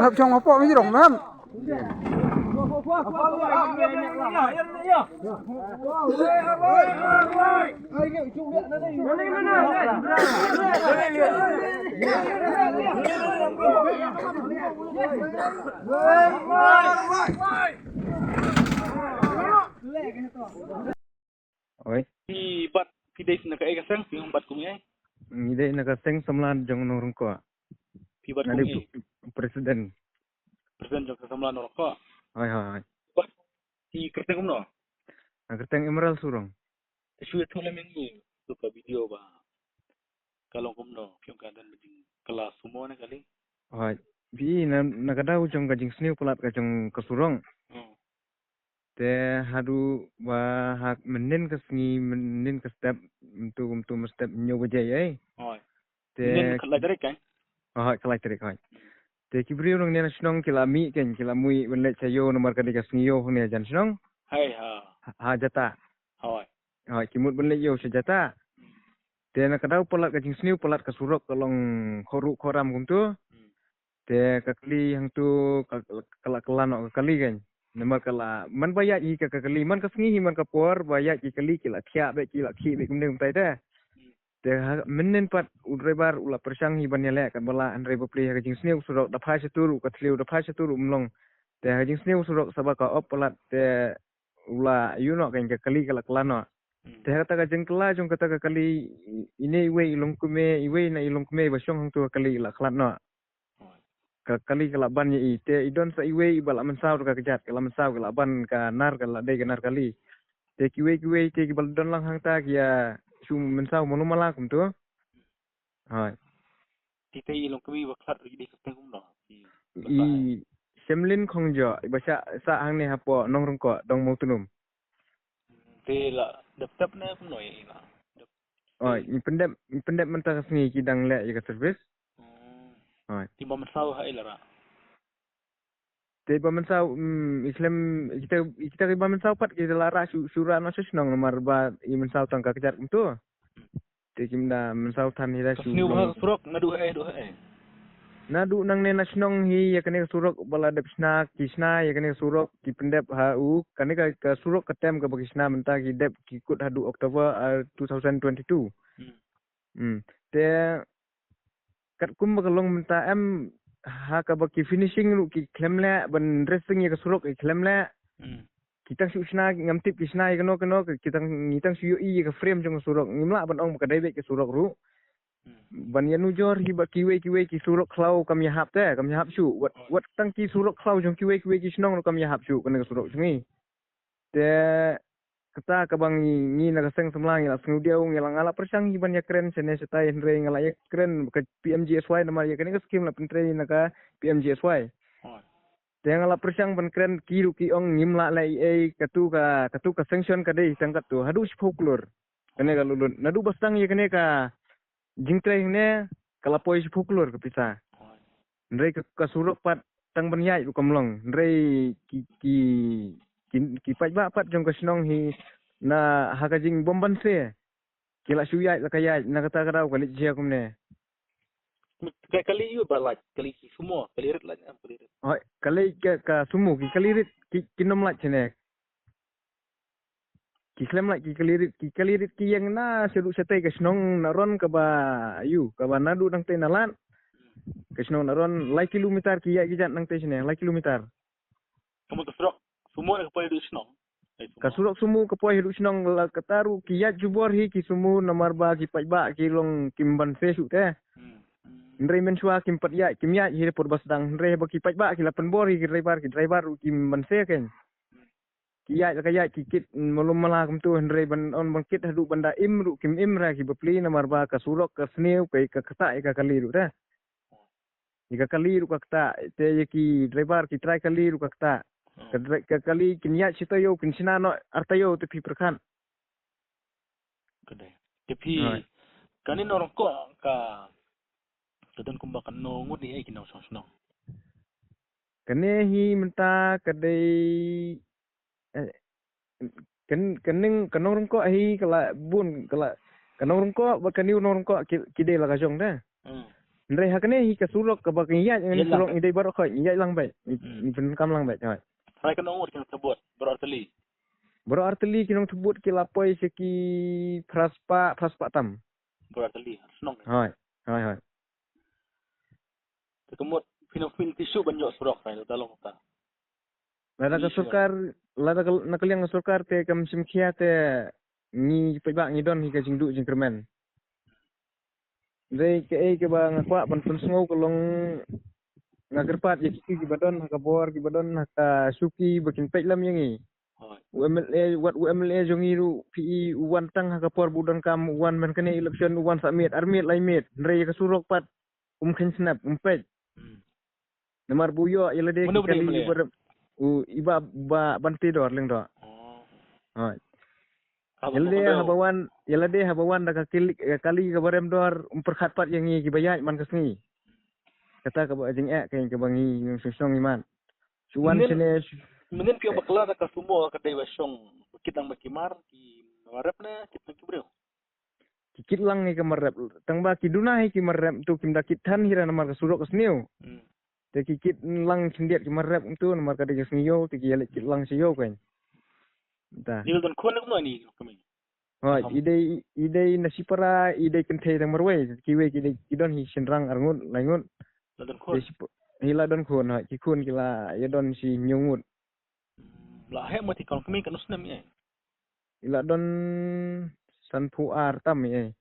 Hợp trong hộp bọ mới rộng lắm. Oi, Pi bat pi dais na kai kasang pi bat kung ai. ide nakaseng samlan jong nurung ko. Pi bat kung Nadi ai. presiden. Presiden jong kasamlan no ko. Hai. Bat ti kerteng no. Nakateng emerald surong. Shu tu le meng ni tu ka video ba. Kalau kum no pyong ka dan bijing kelas semua na kali. Hai. Bi nakadau jong kajing sniu pelat kajong kesurong. Te hadu ba hak menin kesni menin ke step untuk step nyoba jaya. Oi. Te Nen kala dari kan. hai kelai terik hai. Te kibri urang ni nasionong kilami ken kilamui benle sayo nomor kadi kasniyo ni jan senong. Hai ha. Ha jata. Oi. Hai kimut benle yo sejata. Te nakadau pelat kajing sniu pelat kesurok kolong koru koram kum tu. Te kakli hang tu kelak kali kan. Nama kala man bayat i kakali man kasngi man kapor bayat i kali kila thia be kila khi be kumne kumtai ta. Te menen pat udrebar ula persang hi ban yale kan bala andre bapli ha jing sneu surok da phai seturu ka thliu da phai seturu umlong. Te ha jing sneu surok sabaka opelat te ula yuno kan kakali kala klano. Te kata ka jengkla jong kata ka kali ini iwe ilongkume iwe na ilongkume basong hang tu kali la klano. Kali kelaban ye te idon sa iwe bala mensau ka kejat kala mensau kelaban ka nar kala dai nar kali te kiwe te bal don lang hang ta kia su mensau monu mala kum tu hai Ti te ilong kami baklat di kerteng kum no. i semlin khongjo basa sa hang ne hapo nong rong ko dong mau tunum Te la dap na kum no ye la. oi pendep mentah sni kidang le ya service hai Ti ba masau ha ilara. te ba mensau islam kita ba mensau pat kita lara surah no susnong nomor ba i mensau tang ka kejat kum tu te kimda mensau tan hira su Kasniu ba surok na do hai. Nadu nang ne nasionong hi ya kene surok bala de pisna kisna ya kene surok ki pendep hu kene ka surok ketem ka bakisna menta ki dep ki kut hadu Oktober 2022 te kat kum bakalong menta em ha ka baki finishing lu ki klemle ban dressing ya ka surok ki klemle kita susna ngamtip kisna ya keno kita ngitang suyo i ka frame jong surok ngimla ban ong ka debek ke surok ru ban ya nujor hi ba kiwe ki surok klau kam ya hap su wat tang ki surok klau jong kiwe ki snong kam ya hap su kana surok sungi te kata ka bang ni na kaseng semlang la sengu dia ngelang ala persang hi ban ya keren sene setai hre ngala ya keren ke PMGSY nama ya kana skim la pentre na ka PMGSY te ngala persang ban keren ki ong ngimla la ai katu ka sanction ka dei tangkat tu hadu folklore kana ka lulun nadu bastang ya kana ka jingtrai ne kalapoi folklore ke pisa ndrei ka surok pat tang banyai ku kamlong ndrei ki pat jong ka snong hi na hakajing bomban se kila suyai la kaya na kata kadau kali jia kumne Kali yu ba like kali semua kali rit la kali rit. hoi kali ka sumu ki kalirit ki kinom la chene ki klem la ki kalirit ki yang na sedu setai ka snong naron ka ba yu ka ba nadu nang te nalan ka snong naron lai kilometer ki ya ki jat nang te sine lai kilometer Kamu tu surok semua nak pai du snong. ka surok sumu ka poi hidu snong la kataru ki ya jubor hi ki sumu namar ba ki pajba ki long kimban se su te ndrei mensua kim pat ya kim ya hi por basdang ndrei ba ki pajba ki lapan bor ki driver kim ban se ken kiya kaya kikit malum mala kum tu ndrei ban on bangkit hadu banda imru kim imra ki bapli namar ba ka surok ka sneu pe ka kata ka kali ru ta ika kali ru ka kata te ki driver ki try kali ru ka kata ka kali kinya chitayo kinsinano artayo te pi perkan Kedai. Tapi kanin orang ko ka kedan kumbakan no ngudi ai kinau snong. kene hi menta kadai kening kenong ko hi kala bun kala Kanong rungko bakani rungko kide la kajong dah. Ndre hakane hi kasurok ka bak iya yang surok ide baru koi iya lang bai. Ni pen kam lang bai. Hai kan umur kita sebut berarti. Baru arteli kinong tebut ki lapoi seki praspa tam. Berarti senang. Hai. Kemud film tisu banyak surok saya tolong ta. Lada ka surkar lada nakaliang surkar te kam simkhia te ni pebak ni don hi ka jingdu jingkermen. Dei ke ba ngakwa pan sngau kolong ngagerpat ya ki badon ka bor ki badon ka suki bakin peklam yangi. UMLA jongi ru PE uwan tang ka por budon kam uwan man kene election uwan samit armit laimit ndre ka surok pat khen snap pej. Namar buyo yela de kali ber iba ba banti dor leng do. Hai. Yela de habawan da kali ka barem dor perkhat pat yang ki bayat man kasni. Kata ka ba jing kay ka bangi yung sesong iman. Suwan sene menen pio bakla da kasumo ka dai wasong kitang makimar ki marap na kitang kibreo. Kikit lang ni kamarap. Tang ba kiduna hi kimarap tu kim dakitan hira namar kasurok kasniu. Te kikit lang sindiat kimarap tu namar ka de kasniu te ki kit lang siyo kan. Ta. Ni don kon no ni kami. Hai ide nasipara ide kenthe tang marwai kiwe kidon hi sinrang arngun langun. Don kon. Hila don kon ha kikun kila ya don si nyungut. Lah he mati kalau kami kan usnam ye. Ila don san pu ar tam ye.